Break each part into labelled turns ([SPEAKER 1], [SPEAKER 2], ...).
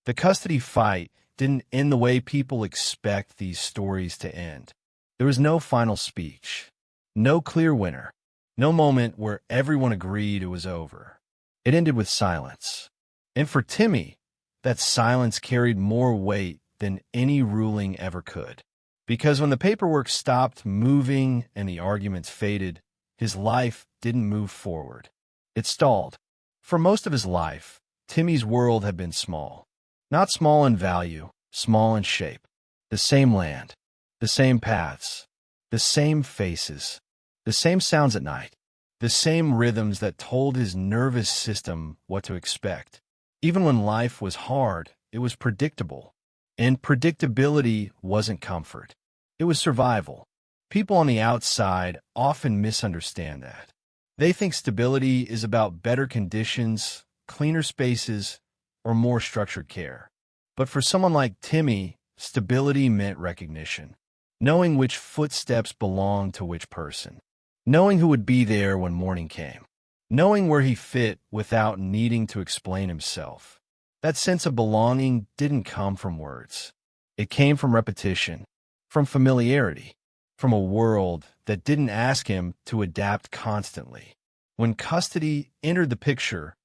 [SPEAKER 1] The custody fight didn't end the way people expect these stories to end. There was no final speech, no clear winner, no moment where everyone agreed it was over. It ended with silence. And for Timmy, that silence carried more weight than any ruling ever could. Because when the paperwork stopped moving and the arguments faded, his life didn't move forward. It stalled. For most of his life, Timmy's world had been small. Not small in value, small in shape. The same land, the same paths, the same faces, the same sounds at night, the same rhythms that told his nervous system what to expect. Even when life was hard, it was predictable. And predictability wasn't comfort. It was survival. People on the outside often misunderstand that. They think stability is about better conditions, cleaner spaces, or more structured care. But for someone like Timmy, stability meant recognition. Knowing which footsteps belonged to which person. Knowing who would be there when morning came. Knowing where he fit without needing to explain himself. That sense of belonging didn't come from words. It came from repetition, from familiarity, from a world that didn't ask him to adapt constantly. When custody entered the picture,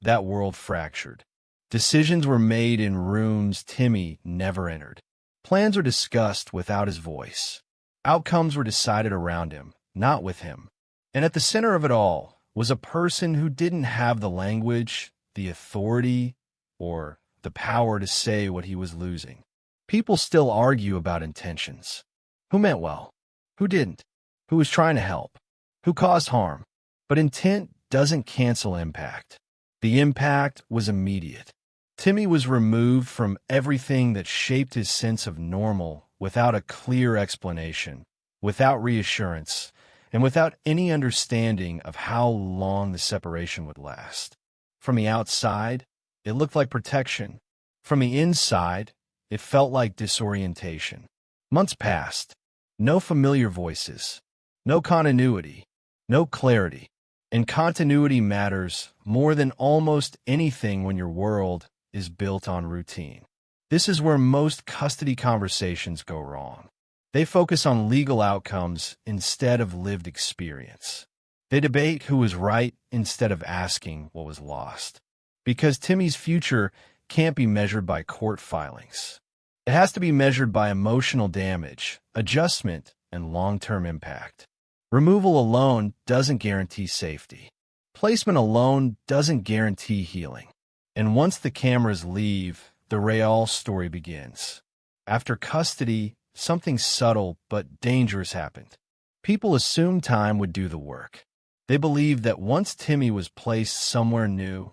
[SPEAKER 1] that world fractured. Decisions were made in rooms Timmy never entered. Plans were discussed without his voice. Outcomes were decided around him, not with him. And at the center of it all was a person who didn't have the language, the authority, or the power to say what he was losing. People still argue about intentions. Who meant well? Who didn't? Who was trying to help? Who caused harm? But intent doesn't cancel impact. The impact was immediate. Timmy was removed from everything that shaped his sense of normal without a clear explanation, without reassurance, and without any understanding of how long the separation would last. From the outside, it looked like protection. From the inside, it felt like disorientation. Months passed. No familiar voices. No continuity. No clarity. And continuity matters more than almost anything when your world is built on routine. This is where most custody conversations go wrong. They focus on legal outcomes instead of lived experience. They debate who was right instead of asking what was lost. Because Timmy's future can't be measured by court filings. It has to be measured by emotional damage, adjustment, and long-term impact. Removal alone doesn't guarantee safety. Placement alone doesn't guarantee healing. And once the cameras leave, the Real story begins. After custody, something subtle but dangerous happened. People assumed time would do the work. They believed that once Timmy was placed somewhere new,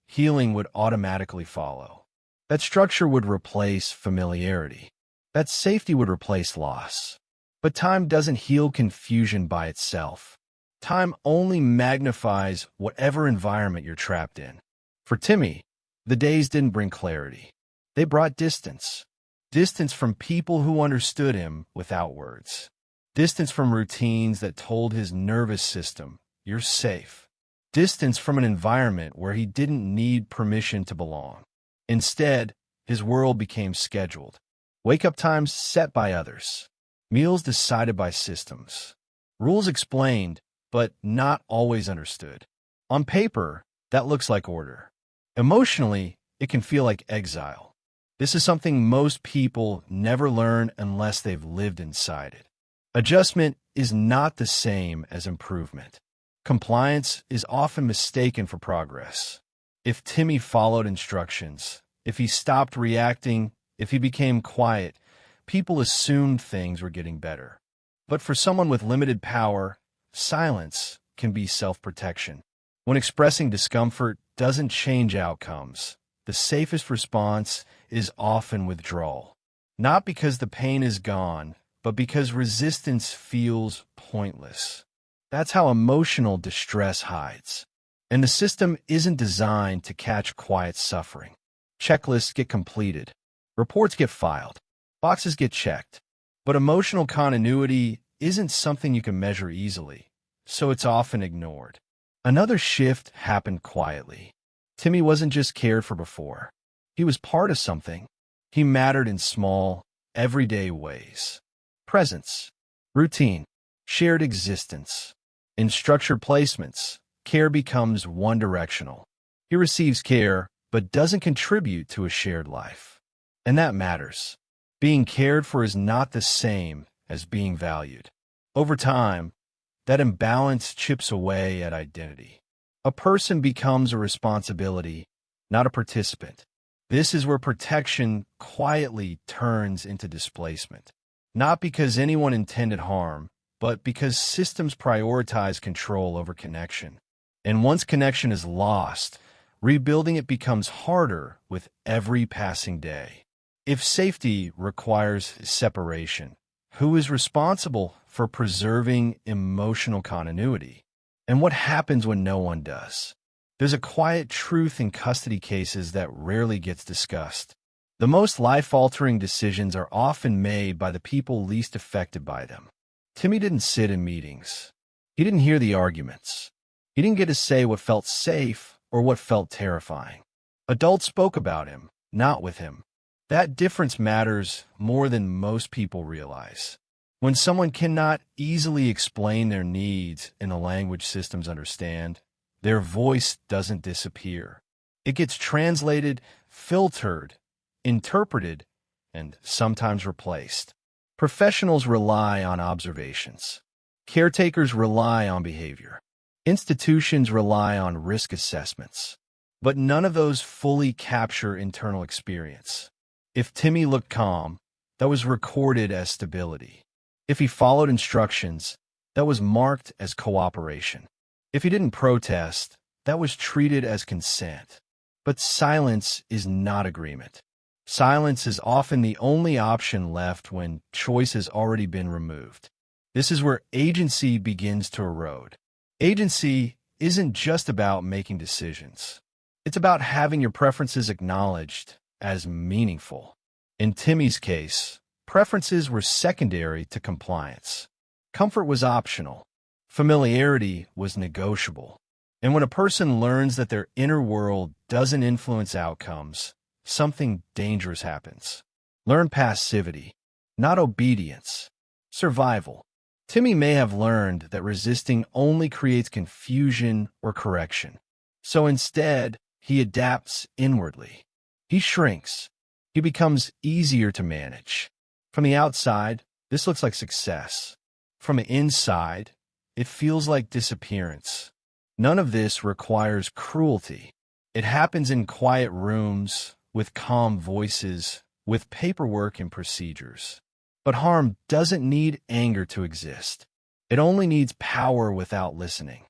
[SPEAKER 1] healing would automatically follow. That structure would replace familiarity. That safety would replace loss. But time doesn't heal confusion by itself. Time only magnifies whatever environment you're trapped in. For Timmy, the days didn't bring clarity. They brought distance. Distance from people who understood him without words. Distance from routines that told his nervous system, "You're safe." Distance from an environment where he didn't need permission to belong. Instead, his world became scheduled. Wake-up times set by others. Meals decided by systems. Rules explained, but not always understood. On paper, that looks like order. Emotionally, it can feel like exile. This is something most people never learn unless they've lived inside it. Adjustment is not the same as improvement. Compliance is often mistaken for progress. If Timmy followed instructions, if he stopped reacting, if he became quiet, people assumed things were getting better. But for someone with limited power, silence can be self-protection. When expressing discomfort doesn't change outcomes, the safest response is often withdrawal. Not because the pain is gone, but because resistance feels pointless. That's how emotional distress hides. And the system isn't designed to catch quiet suffering. Checklists get completed. Reports get filed. Boxes get checked. But emotional continuity isn't something you can measure easily, so it's often ignored. Another shift happened quietly. Timmy wasn't just cared for before. He was part of something. He mattered in small, everyday ways. Presence, routine, shared existence. In structured placements, care becomes one-directional. He receives care, but doesn't contribute to a shared life. And that matters. Being cared for is not the same as being valued. Over time, that imbalance chips away at identity. A person becomes a responsibility, not a participant. This is where protection quietly turns into displacement. Not because anyone intended harm, but because systems prioritize control over connection. And once connection is lost, rebuilding it becomes harder with every passing day. If safety requires separation, who is responsible for preserving emotional continuity? And what happens when no one does? There's a quiet truth in custody cases that rarely gets discussed. The most life-altering decisions are often made by the people least affected by them. Timmy didn't sit in meetings. He didn't hear the arguments. He didn't get to say what felt safe or what felt terrifying. Adults spoke about him, not with him. That difference matters more than most people realize. When someone cannot easily explain their needs in a language systems understand, their voice doesn't disappear. It gets translated, filtered, interpreted, and sometimes replaced. Professionals rely on observations. Caretakers rely on behavior. Institutions rely on risk assessments. But none of those fully capture internal experience. If Timmy looked calm, that was recorded as stability. If he followed instructions, that was marked as cooperation. If he didn't protest, that was treated as consent. But silence is not agreement. Silence is often the only option left when choice has already been removed. This is where agency begins to erode. Agency isn't just about making decisions. It's about having your preferences acknowledged as meaningful. In Timmy's case, preferences were secondary to compliance. Comfort was optional. Familiarity was negotiable. And when a person learns that their inner world doesn't influence outcomes, something dangerous happens. Learn passivity, not obedience. Survival. Timmy may have learned that resisting only creates confusion or correction. So instead, he adapts inwardly. He shrinks. He becomes easier to manage. From the outside, this looks like success. From the inside, it feels like disappearance. None of this requires cruelty. It happens in quiet rooms, with calm voices, with paperwork and procedures. But harm doesn't need anger to exist. It only needs power without listening.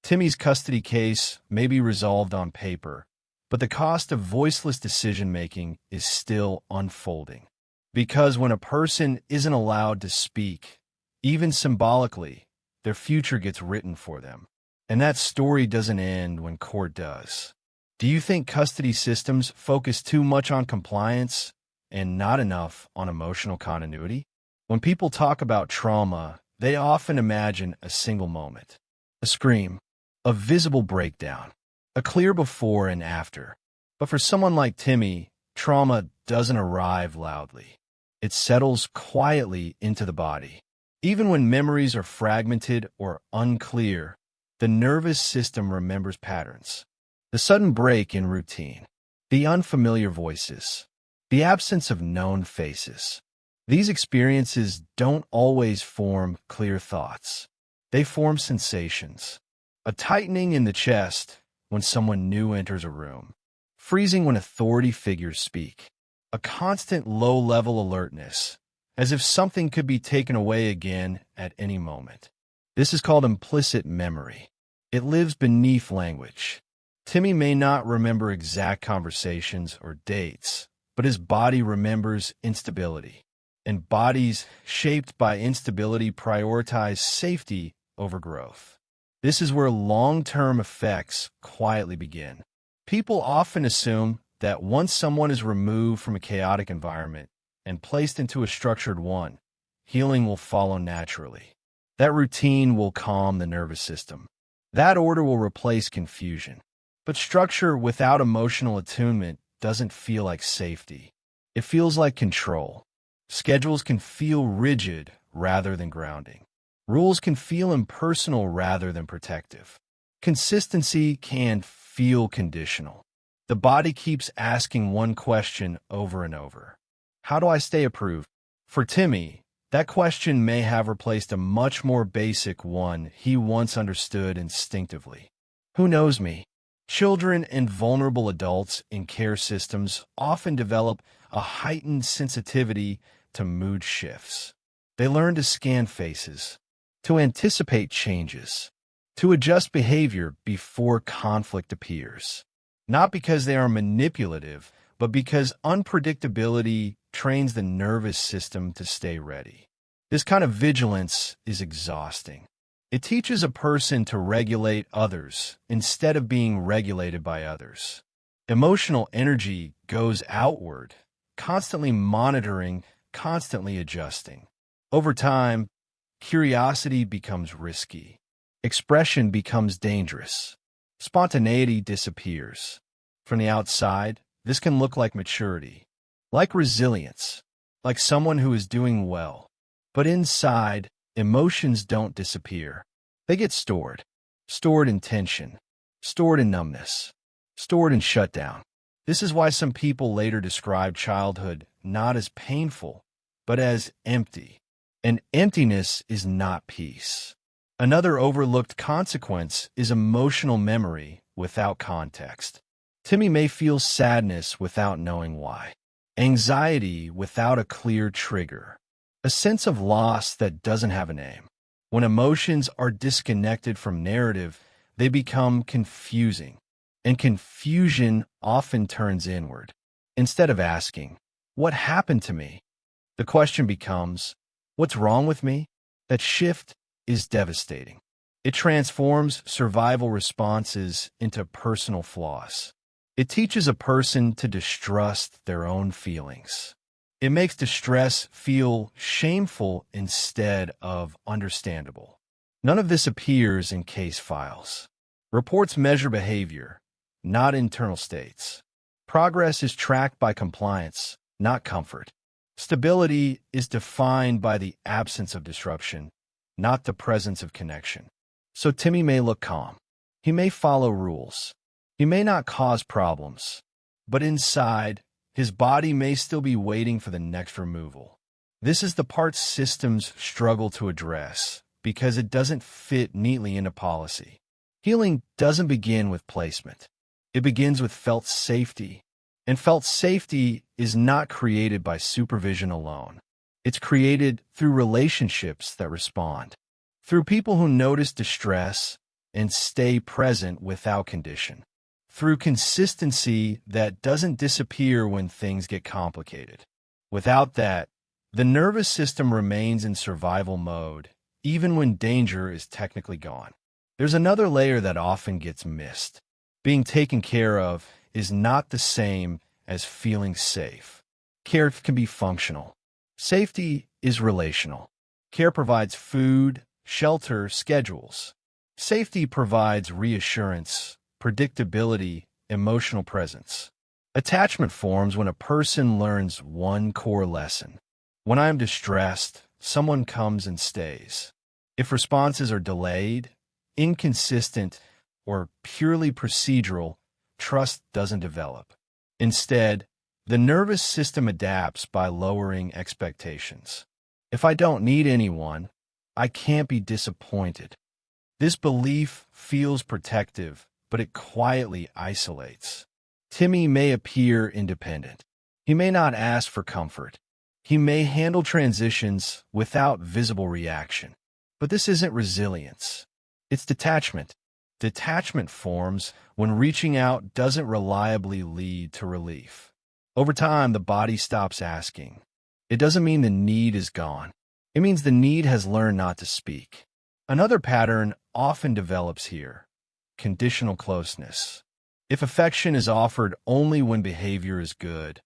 [SPEAKER 1] Timmy's custody case may be resolved on paper, but the cost of voiceless decision-making is still unfolding. Because when a person isn't allowed to speak, even symbolically, their future gets written for them. And that story doesn't end when court does. Do you think custody systems focus too much on compliance and not enough on emotional continuity? When people talk about trauma, they often imagine a single moment. A scream, a visible breakdown, a clear before and after. But for someone like Timmy, trauma doesn't arrive loudly. It settles quietly into the body. Even when memories are fragmented or unclear, the nervous system remembers patterns. The sudden break in routine, the unfamiliar voices, the absence of known faces. These experiences don't always form clear thoughts. They form sensations. A tightening in the chest when someone new enters a room. Freezing when authority figures speak. A constant low-level alertness, as if something could be taken away again at any moment. This is called implicit memory. It lives beneath language. Timmy may not remember exact conversations or dates, but his body remembers instability. And bodies shaped by instability prioritize safety over growth. This is where long-term effects quietly begin. People often assume that once someone is removed from a chaotic environment and placed into a structured one, healing will follow naturally. That routine will calm the nervous system. That order will replace confusion. But structure without emotional attunement doesn't feel like safety. It feels like control. Schedules can feel rigid rather than grounding. Rules can feel impersonal rather than protective. Consistency can feel conditional. The body keeps asking one question over and over. How do I stay approved? For Timmy, that question may have replaced a much more basic one he once understood instinctively. Who knows me? Children and vulnerable adults in care systems often develop a heightened sensitivity to mood shifts. They learn to scan faces, to anticipate changes, to adjust behavior before conflict appears. Not because they are manipulative, but because unpredictability trains the nervous system to stay ready. This kind of vigilance is exhausting. It teaches a person to regulate others instead of being regulated by others. Emotional energy goes outward, constantly monitoring, constantly adjusting. Over time, curiosity becomes risky. Expression becomes dangerous. Spontaneity disappears. From the outside, this can look like maturity, like resilience, like someone who is doing well. But inside, emotions don't disappear. They get stored. Stored in tension. Stored in numbness. Stored in shutdown. This is why some people later describe childhood not as painful, but as empty. And emptiness is not peace. Another overlooked consequence is emotional memory without context. Timmy may feel sadness without knowing why, anxiety without a clear trigger, a sense of loss that doesn't have a name. When emotions are disconnected from narrative, they become confusing, and confusion often turns inward. Instead of asking, "What happened to me?" the question becomes, "What's wrong with me?" That shift is devastating. It transforms survival responses into personal flaws. It teaches a person to distrust their own feelings. It makes distress feel shameful instead of understandable. None of this appears in case files. Reports measure behavior, not internal states. Progress is tracked by compliance, not comfort. Stability is defined by the absence of disruption, not the presence of connection. So Timmy may look calm. He may follow rules. He may not cause problems. But inside, his body may still be waiting for the next removal. This is the part systems struggle to address because it doesn't fit neatly into policy. Healing doesn't begin with placement. It begins with felt safety. And felt safety is not created by supervision alone. It's created through relationships that respond, through people who notice distress and stay present without condition, through consistency that doesn't disappear when things get complicated. Without that, the nervous system remains in survival mode, even when danger is technically gone. There's another layer that often gets missed. Being taken care of is not the same as feeling safe. Care can be functional. Safety is relational. Care provides food, shelter, schedules. Safety provides reassurance, predictability, emotional presence. Attachment forms when a person learns one core lesson. When I am distressed, someone comes and stays. If responses are delayed, inconsistent, or purely procedural, trust doesn't develop. Instead, the nervous system adapts by lowering expectations. If I don't need anyone, I can't be disappointed. This belief feels protective, but it quietly isolates. Timmy may appear independent. He may not ask for comfort. He may handle transitions without visible reaction. But this isn't resilience. It's detachment. Detachment forms when reaching out doesn't reliably lead to relief. Over time, the body stops asking. It doesn't mean the need is gone. It means the need has learned not to speak. Another pattern often develops here: conditional closeness. If affection is offered only when behavior is good,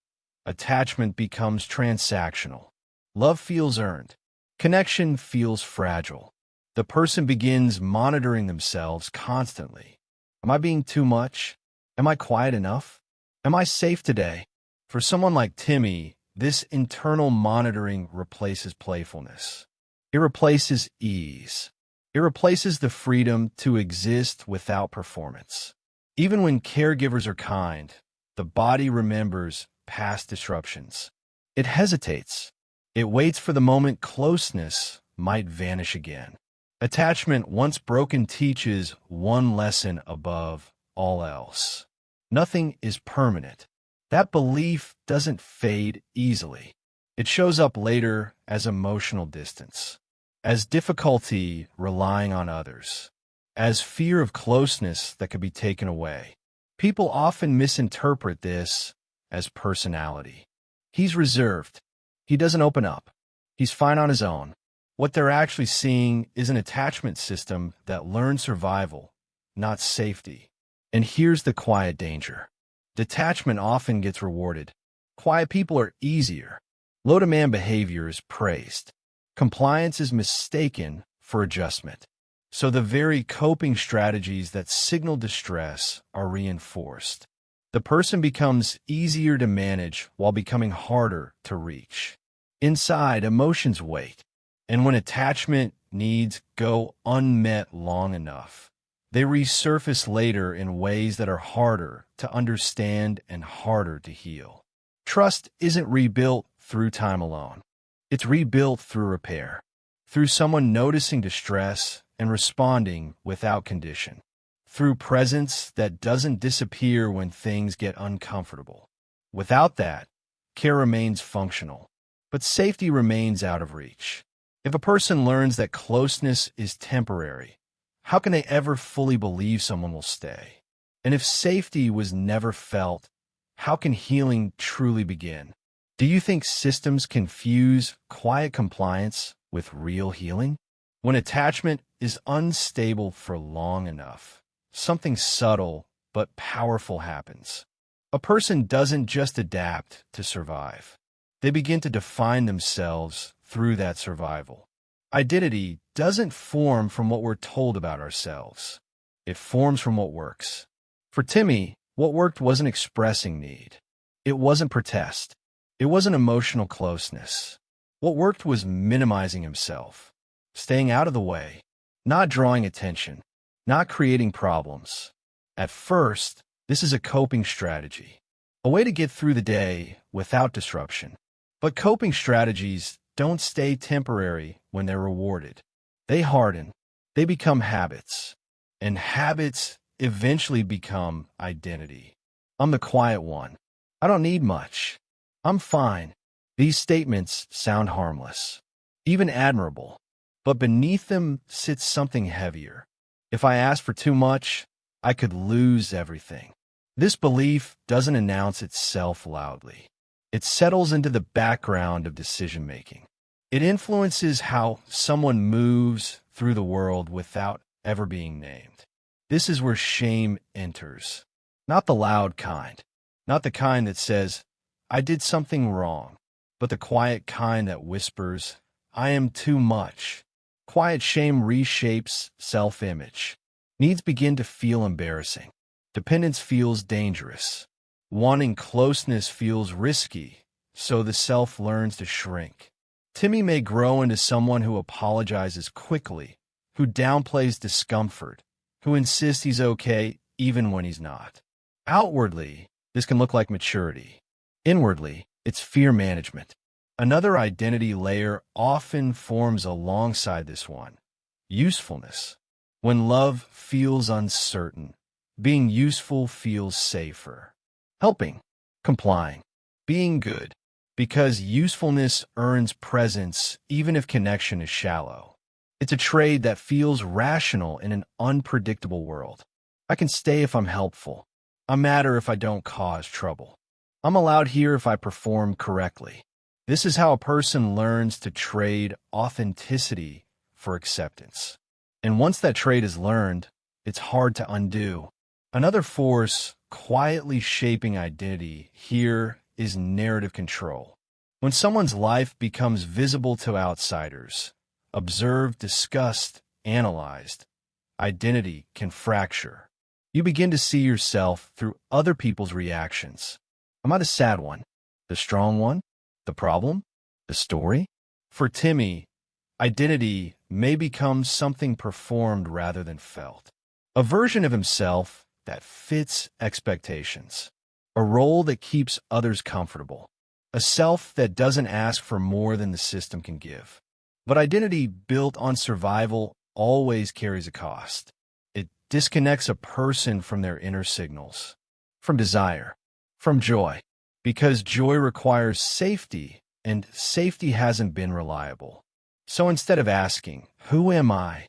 [SPEAKER 1] attachment becomes transactional. Love feels earned. Connection feels fragile. The person begins monitoring themselves constantly. Am I being too much? Am I quiet enough? Am I safe today? For someone like Timmy, this internal monitoring replaces playfulness. It replaces ease. It replaces the freedom to exist without performance. Even when caregivers are kind, the body remembers past disruptions. It hesitates. It waits for the moment closeness might vanish again. Attachment, once broken, teaches one lesson above all else. Nothing is permanent. That belief doesn't fade easily. It shows up later as emotional distance, as difficulty relying on others, as fear of closeness that could be taken away. People often misinterpret this as personality. He's reserved. He doesn't open up. He's fine on his own. What they're actually seeing is an attachment system that learns survival, not safety. And here's the quiet danger. Detachment often gets rewarded. Quiet people are easier. Low-demand behavior is praised. Compliance is mistaken for adjustment. So the very coping strategies that signal distress are reinforced. The person becomes easier to manage while becoming harder to reach. Inside, emotions wait. And when attachment needs go unmet long enough, they resurface later in ways that are harder to understand and harder to heal. Trust isn't rebuilt through time alone. It's rebuilt through repair, through someone noticing distress and responding without condition, through presence that doesn't disappear when things get uncomfortable. Without that, care remains functional, but safety remains out of reach. If a person learns that closeness is temporary, how can they ever fully believe someone will stay? And if safety was never felt, how can healing truly begin? Do you think systems confuse quiet compliance with real healing? When attachment is unstable for long enough, something subtle but powerful happens. A person doesn't just adapt to survive. They begin to define themselves through that survival. Identity doesn't form from what we're told about ourselves. It forms from what works. For Timmy, what worked wasn't expressing need. It wasn't protest. It wasn't emotional closeness. What worked was minimizing himself, staying out of the way, not drawing attention, not creating problems. At first, this is a coping strategy, a way to get through the day without disruption. But coping strategies don't stay temporary when they're rewarded. They harden. They become habits. And habits eventually become identity. I'm the quiet one. I don't need much. I'm fine. These statements sound harmless, even admirable. But beneath them sits something heavier. If I ask for too much, I could lose everything. This belief doesn't announce itself loudly. It settles into the background of decision-making. It influences how someone moves through the world without ever being named. This is where shame enters. Not the loud kind. Not the kind that says, I did something wrong. But the quiet kind that whispers, I am too much. Quiet shame reshapes self-image. Needs begin to feel embarrassing. Dependence feels dangerous. Wanting closeness feels risky, so the self learns to shrink. Timmy may grow into someone who apologizes quickly, who downplays discomfort, who insists he's okay even when he's not. Outwardly, this can look like maturity. Inwardly, it's fear management. Another identity layer often forms alongside this one: usefulness. When love feels uncertain, being useful feels safer. Helping, complying, being good, because usefulness earns presence even if connection is shallow. It's a trade that feels rational in an unpredictable world. I can stay if I'm helpful. I matter if I don't cause trouble. I'm allowed here if I perform correctly. This is how a person learns to trade authenticity for acceptance. And once that trade is learned, it's hard to undo. Another force quietly shaping identity here is narrative control. When someone's life becomes visible to outsiders, observed, discussed, analyzed, identity can fracture. You begin to see yourself through other people's reactions. Am I the sad one? The strong one? The problem? The story? For Timmy, identity may become something performed rather than felt. A version of himself that fits expectations. A role that keeps others comfortable. A self that doesn't ask for more than the system can give. But identity built on survival always carries a cost. It disconnects a person from their inner signals, from desire, from joy. Because joy requires safety, and safety hasn't been reliable. So instead of asking, "Who am I?"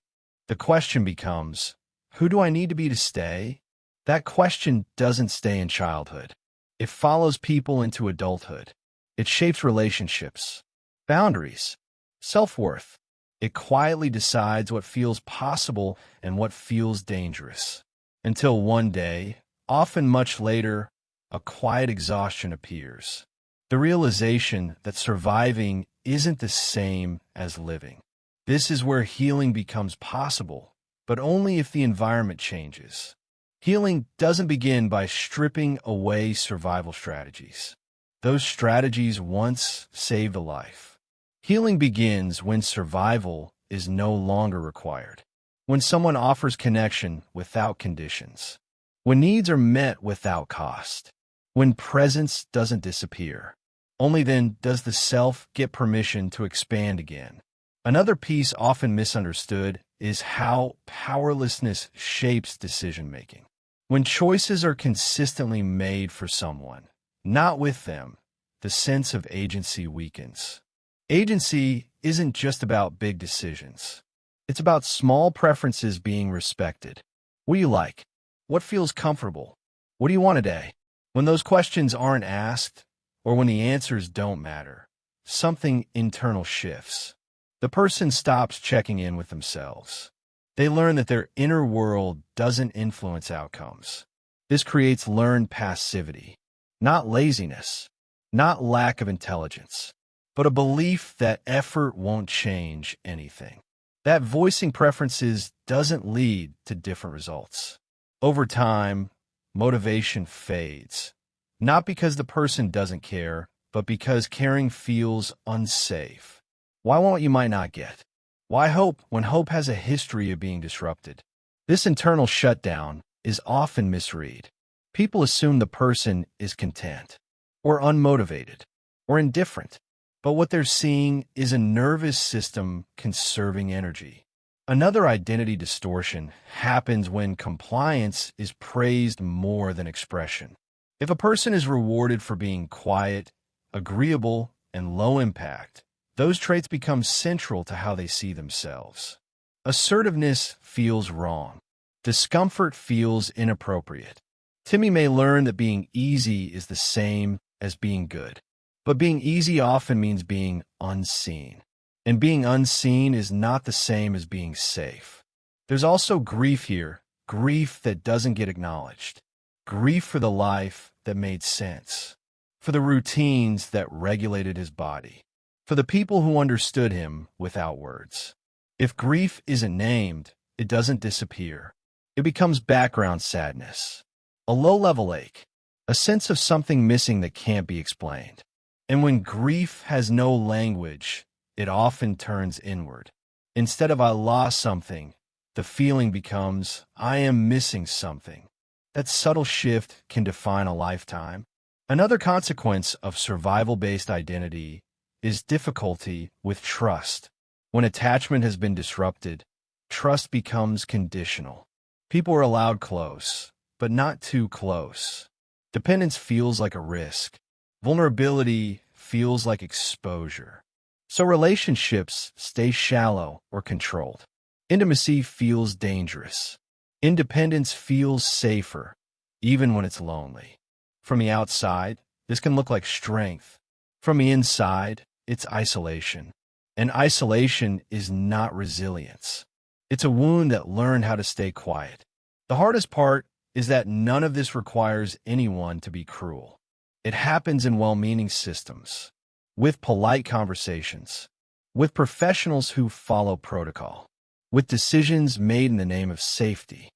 [SPEAKER 1] the question becomes, "Who do I need to be to stay?" That question doesn't stay in childhood. It follows people into adulthood. It shapes relationships, boundaries, self-worth. It quietly decides what feels possible and what feels dangerous. Until one day, often much later, a quiet exhaustion appears. The realization that surviving isn't the same as living. This is where healing becomes possible, but only if the environment changes. Healing doesn't begin by stripping away survival strategies. Those strategies once saved a life. Healing begins when survival is no longer required. When someone offers connection without conditions. When needs are met without cost. When presence doesn't disappear. Only then does the self get permission to expand again. Another piece often misunderstood is how powerlessness shapes decision-making. When choices are consistently made for someone, not with them, the sense of agency weakens. Agency isn't just about big decisions. It's about small preferences being respected. What do you like? What feels comfortable? What do you want today? When those questions aren't asked, or when the answers don't matter, something internal shifts. The person stops checking in with themselves. They learn that their inner world doesn't influence outcomes. This creates learned passivity, not laziness, not lack of intelligence, but a belief that effort won't change anything. That voicing preferences doesn't lead to different results. Over time, motivation fades. Not because the person doesn't care, but because caring feels unsafe. Why want you might not get? Why hope when hope has a history of being disrupted? This internal shutdown is often misread. People assume the person is content, or unmotivated, or indifferent. But what they're seeing is a nervous system conserving energy. Another identity distortion happens when compliance is praised more than expression. If a person is rewarded for being quiet, agreeable, and low impact, those traits become central to how they see themselves. Assertiveness feels wrong. Discomfort feels inappropriate. Timmy may learn that being easy is the same as being good. But being easy often means being unseen. And being unseen is not the same as being safe. There's also grief here, grief that doesn't get acknowledged. Grief for the life that made sense, for the routines that regulated his body, for the people who understood him without words. If grief isn't named, it doesn't disappear. It becomes background sadness, a low-level ache, a sense of something missing that can't be explained. And when grief has no language, it often turns inward. Instead of "I lost something," the feeling becomes "I am missing something." That subtle shift can define a lifetime. Another consequence of survival-based identity is difficulty with trust. When attachment has been disrupted, trust becomes conditional. People are allowed close, but not too close. Dependence feels like a risk. Vulnerability feels like exposure. So relationships stay shallow or controlled. Intimacy feels dangerous. Independence feels safer, even when it's lonely. From the outside, this can look like strength. From the inside, it's isolation. And isolation is not resilience. It's a wound that learned how to stay quiet. The hardest part is that none of this requires anyone to be cruel. It happens in well-meaning systems, with polite conversations, with professionals who follow protocol, with decisions made in the name of safety.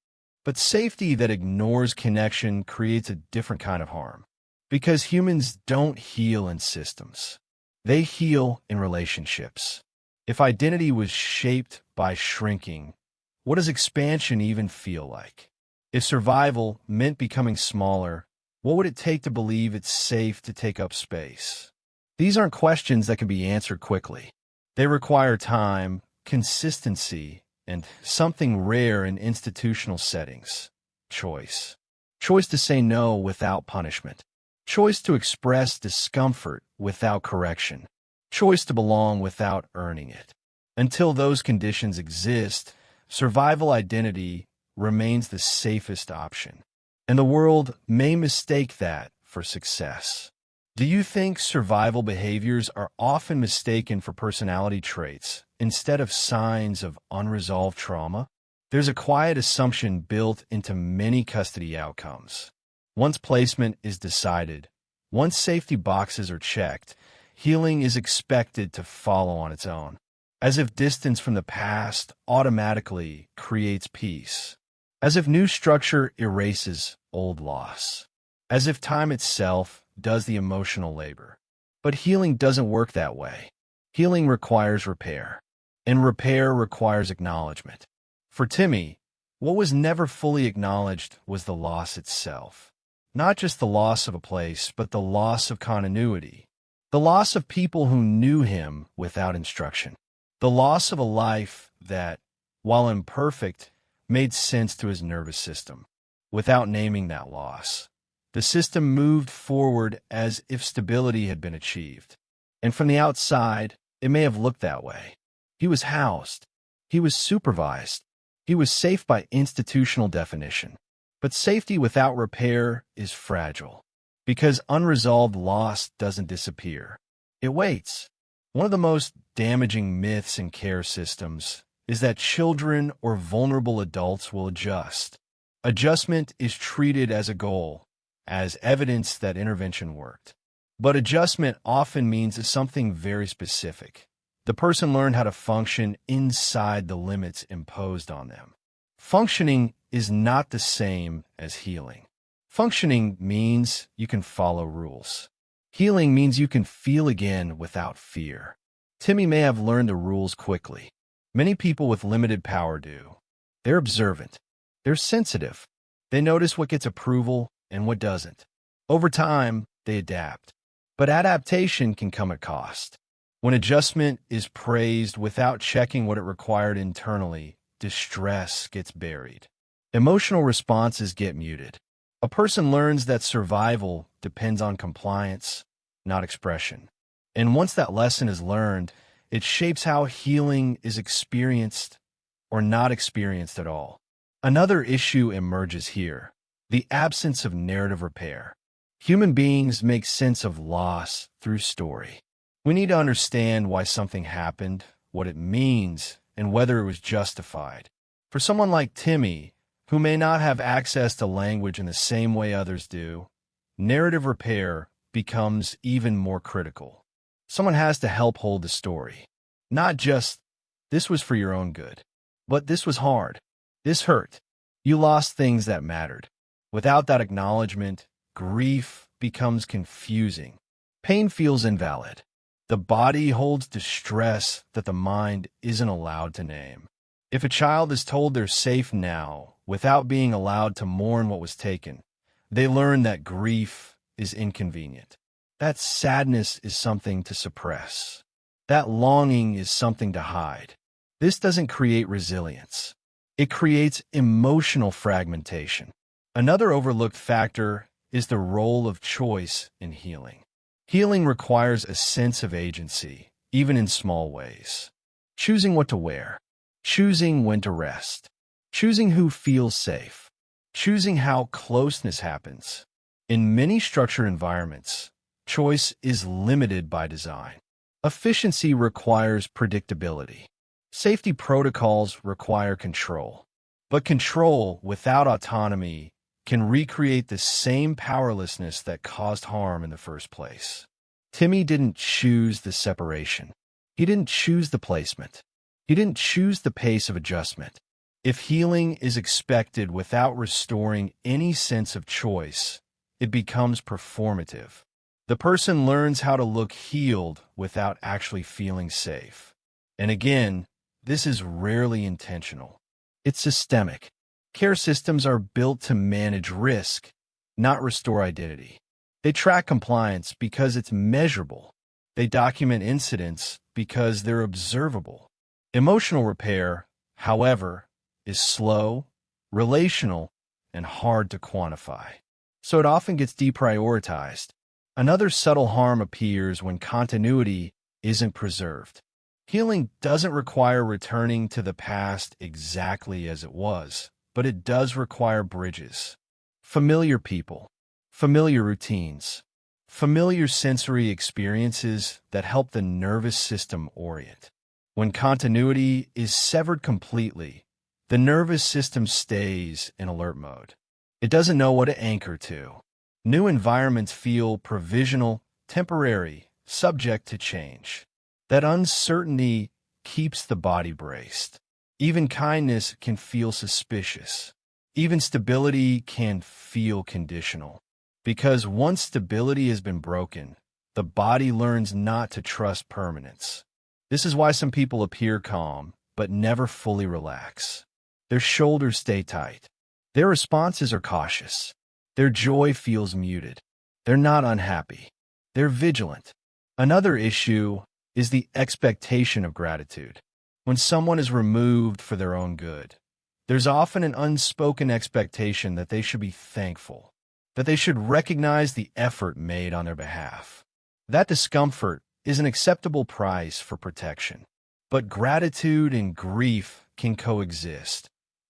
[SPEAKER 1] But safety that ignores connection creates a different kind of harm. Because humans don't heal in systems. They heal in relationships. If identity was shaped by shrinking, what does expansion even feel like? If survival meant becoming smaller, what would it take to believe it's safe to take up space? These aren't questions that can be answered quickly. They require time, consistency, and something rare in institutional settings: choice. Choice to say no without punishment. Choice to express discomfort without correction. Choice to belong without earning it. Until those conditions exist, survival identity remains the safest option. And the world may mistake that for success. Do you think survival behaviors are often mistaken for personality traits instead of signs of unresolved trauma? There's a quiet assumption built into many custody outcomes. Once placement is decided, once safety boxes are checked, healing is expected to follow on its own, as if distance from the past automatically creates peace, as if new structure erases old loss, as if time itself does the emotional labor. But healing doesn't work that way. Healing requires repair, and repair requires acknowledgement. For Timmy, what was never fully acknowledged was the loss itself. Not just the loss of a place, but the loss of continuity. The loss of people who knew him without instruction. The loss of a life that, while imperfect, made sense to his nervous system. Without naming that loss, the system moved forward as if stability had been achieved. And from the outside, it may have looked that way. He was housed. He was supervised. He was safe by institutional definition. But safety without repair is fragile, because unresolved loss doesn't disappear. It waits. One of the most damaging myths in care systems is that children or vulnerable adults will adjust. Adjustment is treated as a goal, as evidence that intervention worked. But adjustment often means something very specific. The person learned how to function inside the limits imposed on them. Functioning is not the same as healing. Functioning means you can follow rules. Healing means you can feel again without fear. Timmy may have learned the rules quickly. Many people with limited power do. They're observant. They're sensitive. They notice what gets approval and what doesn't. Over time, they adapt. But adaptation can come at cost. When adjustment is praised without checking what it required internally, distress gets buried. Emotional responses get muted. A person learns that survival depends on compliance, not expression. And once that lesson is learned, it shapes how healing is experienced or not experienced at all. Another issue emerges here: the absence of narrative repair. Human beings make sense of loss through story. We need to understand why something happened, what it means, and whether it was justified. For someone like Timmy, who may not have access to language in the same way others do, narrative repair becomes even more critical. Someone has to help hold the story. Not just, this was for your own good, but this was hard. This hurt. You lost things that mattered. Without that acknowledgement, grief becomes confusing. Pain feels invalid. The body holds distress that the mind isn't allowed to name. If a child is told they're safe now without being allowed to mourn what was taken, they learn that grief is inconvenient. That sadness is something to suppress. That longing is something to hide. This doesn't create resilience. It creates emotional fragmentation. Another overlooked factor is the role of choice in healing. Healing requires a sense of agency, even in small ways. Choosing what to wear, choosing when to rest, choosing who feels safe, choosing how closeness happens. In many structured environments, choice is limited by design. Efficiency requires predictability. Safety protocols require control. But control without autonomy can recreate the same powerlessness that caused harm in the first place. Timmy didn't choose the separation. He didn't choose the placement. He didn't choose the pace of adjustment. If healing is expected without restoring any sense of choice, it becomes performative. The person learns how to look healed without actually feeling safe. And again, this is rarely intentional. It's systemic. Care systems are built to manage risk, not restore identity. They track compliance because it's measurable. They document incidents because they're observable. Emotional repair, however, is slow, relational, and hard to quantify. So it often gets deprioritized. Another subtle harm appears when continuity isn't preserved. Healing doesn't require returning to the past exactly as it was, but it does require bridges. Familiar people, familiar routines, familiar sensory experiences that help the nervous system orient. When continuity is severed completely, the nervous system stays in alert mode. It doesn't know what to anchor to. New environments feel provisional, temporary, subject to change. That uncertainty keeps the body braced. Even kindness can feel suspicious. Even stability can feel conditional. Because once stability has been broken, the body learns not to trust permanence. This is why some people appear calm, but never fully relax. Their shoulders stay tight. Their responses are cautious. Their joy feels muted. They're not unhappy. They're vigilant. Another issue is the expectation of gratitude. When someone is removed for their own good, there's often an unspoken expectation that they should be thankful, that they should recognize the effort made on their behalf. That discomfort is an acceptable price for protection. But gratitude and grief can coexist,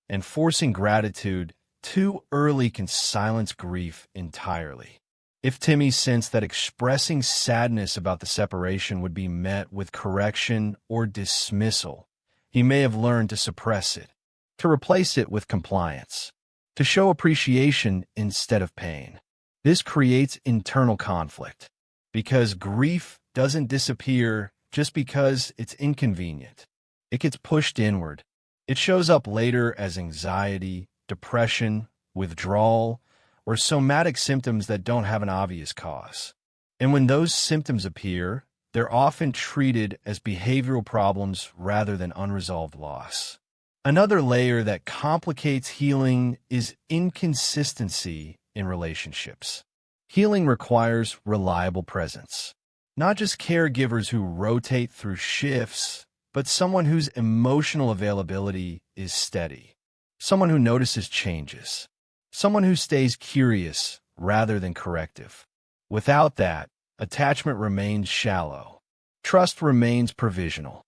[SPEAKER 1] and forcing gratitude too early can silence grief entirely. If Timmy sensed that expressing sadness about the separation would be met with correction or dismissal, he may have learned to suppress it, to replace it with compliance, to show appreciation instead of pain. This creates internal conflict, because grief doesn't disappear just because it's inconvenient. It gets pushed inward. It shows up later as anxiety, depression, withdrawal, or somatic symptoms that don't have an obvious cause. And when those symptoms appear, they're often treated as behavioral problems rather than unresolved loss. Another layer that complicates healing is inconsistency in relationships. Healing requires reliable presence. Not just caregivers who rotate through shifts, but someone whose emotional availability is steady. Someone who notices changes. Someone who stays curious rather than corrective. Without that, attachment remains shallow. Trust remains provisional.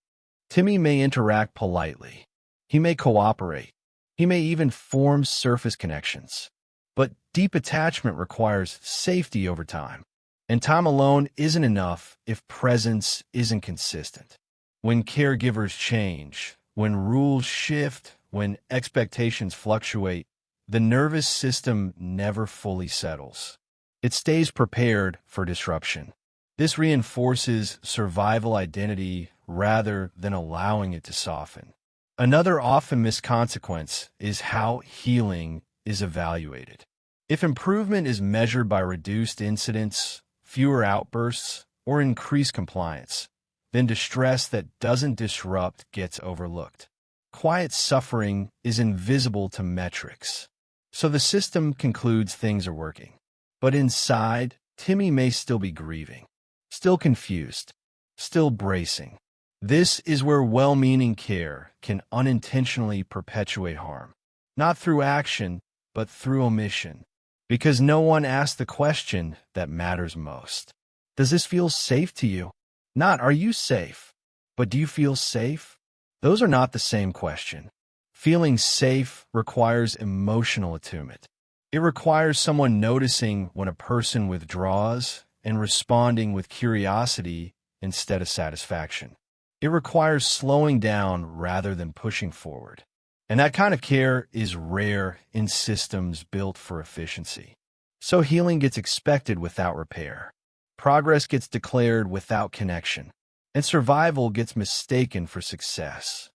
[SPEAKER 1] Timmy may interact politely. He may cooperate. He may even form surface connections. But deep attachment requires safety over time. And time alone isn't enough if presence isn't consistent. When caregivers change, when rules shift, when expectations fluctuate, the nervous system never fully settles. It stays prepared for disruption. This reinforces survival identity rather than allowing it to soften. Another often missed consequence is how healing is evaluated. If improvement is measured by reduced incidents, fewer outbursts, or increased compliance, then distress that doesn't disrupt gets overlooked. Quiet suffering is invisible to metrics. So the system concludes things are working. But inside, Timmy may still be grieving, still confused, still bracing. This is where well-meaning care can unintentionally perpetuate harm. Not through action, but through omission. Because no one asked the question that matters most. Does this feel safe to you? Not, are you safe? But do you feel safe? Those are not the same question. Feeling safe requires emotional attunement. It requires someone noticing when a person withdraws and responding with curiosity instead of satisfaction. It requires slowing down rather than pushing forward. And that kind of care is rare in systems built for efficiency. So healing gets expected without repair. Progress gets declared without connection. And survival gets mistaken for success.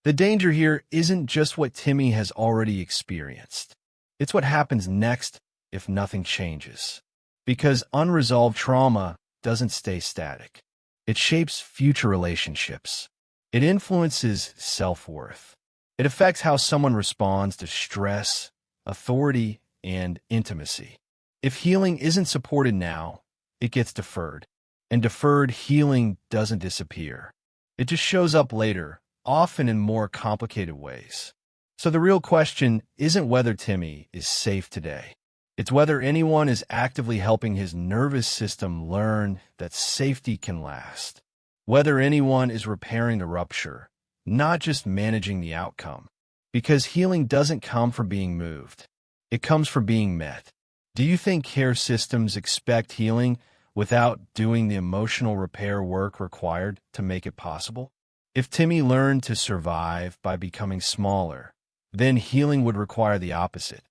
[SPEAKER 1] The danger here isn't just what Timmy has already experienced. It's what happens next if nothing changes. Because unresolved trauma doesn't stay static. It shapes future relationships. It influences self-worth. It affects how someone responds to stress, authority, and intimacy. If healing isn't supported now, it gets deferred. And deferred healing doesn't disappear. It just shows up later, often in more complicated ways. So the real question isn't whether Timmy is safe today. It's whether anyone is actively helping his nervous system learn that safety can last. Whether anyone is repairing the rupture, not just managing the outcome. Because healing doesn't come from being moved. It comes from being met. Do you think care systems expect healing without doing the emotional repair work required to make it possible? If Timmy learned to survive by becoming smaller, then healing would require the opposite.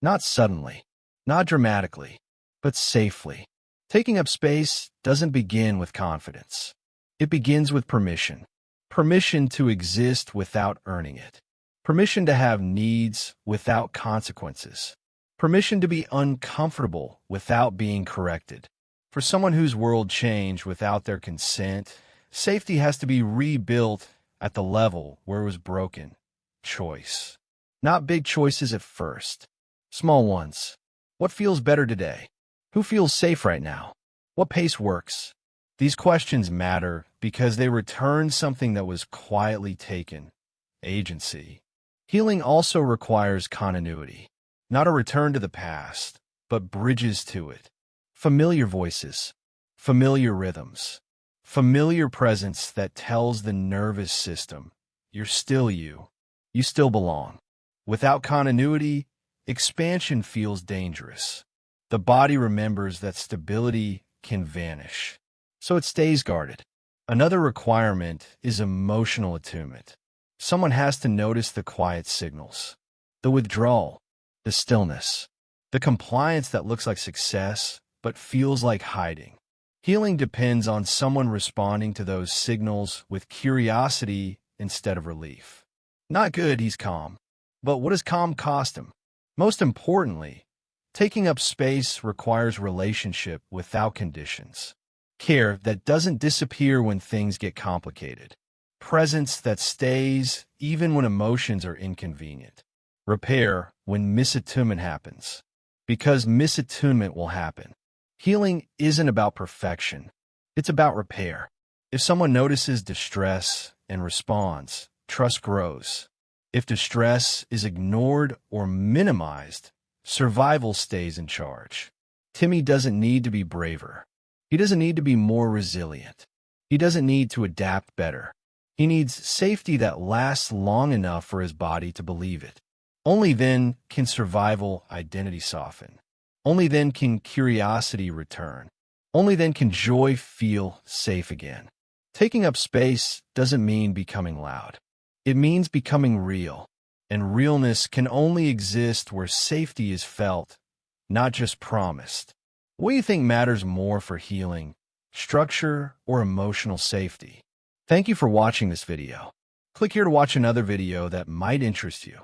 [SPEAKER 1] Not suddenly, not dramatically, but safely. Taking up space doesn't begin with confidence. It begins with permission. Permission to exist without earning it. Permission to have needs without consequences. Permission to be uncomfortable without being corrected. For someone whose world changed without their consent, safety has to be rebuilt at the level where it was broken. Choice. Not big choices at first. Small ones. What feels better today? Who feels safe right now? What pace works? These questions matter because they return something that was quietly taken. Agency. Healing also requires continuity. Not a return to the past, but bridges to it. Familiar voices. Familiar rhythms. Familiar presence that tells the nervous system, you're still you. You still belong. Without continuity, expansion feels dangerous. The body remembers that stability can vanish, so it stays guarded. Another requirement is emotional attunement. Someone has to notice the quiet signals, the withdrawal, the stillness, the compliance that looks like success but feels like hiding. Healing depends on someone responding to those signals with curiosity instead of relief. Not good, he's calm. But what does calm cost him? Most importantly, taking up space requires relationship without conditions. Care that doesn't disappear when things get complicated. Presence that stays even when emotions are inconvenient. Repair when misattunement happens. Because misattunement will happen. Healing isn't about perfection. It's about repair. If someone notices distress and responds, trust grows. If distress is ignored or minimized, survival stays in charge. Timmy doesn't need to be braver. He doesn't need to be more resilient. He doesn't need to adapt better. He needs safety that lasts long enough for his body to believe it. Only then can survival identity soften. Only then can curiosity return. Only then can joy feel safe again. Taking up space doesn't mean becoming loud. It means becoming real. And realness can only exist where safety is felt, not just promised. What do you think matters more for healing, structure or emotional safety? Thank you for watching this video. Click here to watch another video that might interest you.